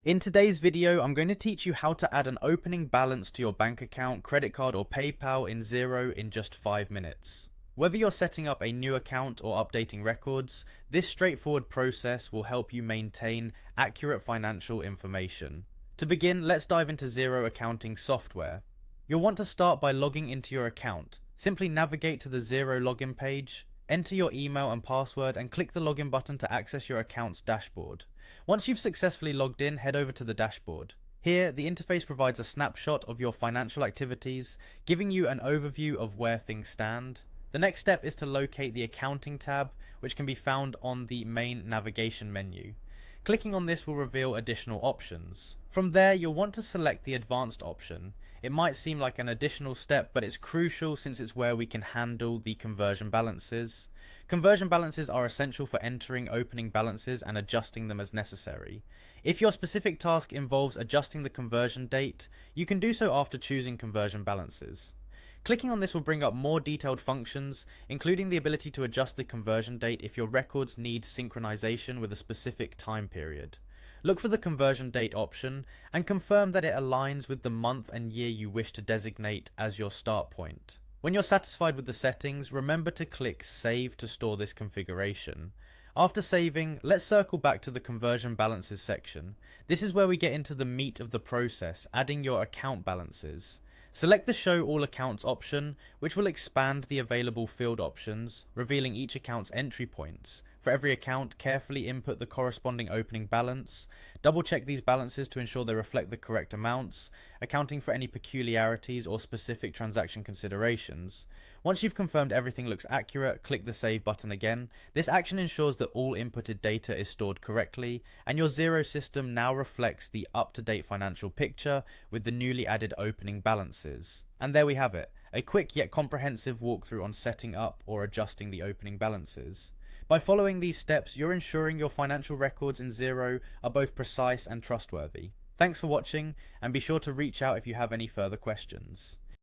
In today's video, I'm going to teach you how to add an opening balance to your bank account, credit card or PayPal in Xero in just 5 minutes. Whether you're setting up a new account or updating records, this straightforward process will help you maintain accurate financial information. To begin, let's dive into Xero accounting software. You'll want to start by logging into your account. Simply navigate to the Xero login page, enter your email and password and click the login button to access your account's dashboard. Once you've successfully logged in, head over to the dashboard. Here, the interface provides a snapshot of your financial activities, giving you an overview of where things stand. The next step is to locate the accounting tab, which can be found on the main navigation menu. Clicking on this will reveal additional options. From there, you'll want to select the advanced option. It might seem like an additional step, but it's crucial since it's where we can handle the conversion balances. Conversion balances are essential for entering opening balances and adjusting them as necessary. If your specific task involves adjusting the conversion date, you can do so after choosing conversion balances. Clicking on this will bring up more detailed functions, including the ability to adjust the conversion date if your records need synchronization with a specific time period. Look for the conversion date option and confirm that it aligns with the month and year you wish to designate as your start point. When you're satisfied with the settings, remember to click Save to store this configuration. After saving, let's circle back to the conversion balances section. This is where we get into the meat of the process, adding your account balances. Select the Show All Accounts option, which will expand the available field options, revealing each account's entry points. For every account, carefully input the corresponding opening balance. Double check these balances to ensure they reflect the correct amounts, accounting for any peculiarities or specific transaction considerations. Once you've confirmed everything looks accurate, click the Save button again. This action ensures that all inputted data is stored correctly, and your Xero system now reflects the up-to-date financial picture with the newly added opening balances. And there we have it, a quick yet comprehensive walkthrough on setting up or adjusting the opening balances. By following these steps, you're ensuring your financial records in Xero are both precise and trustworthy. Thanks for watching, and be sure to reach out if you have any further questions.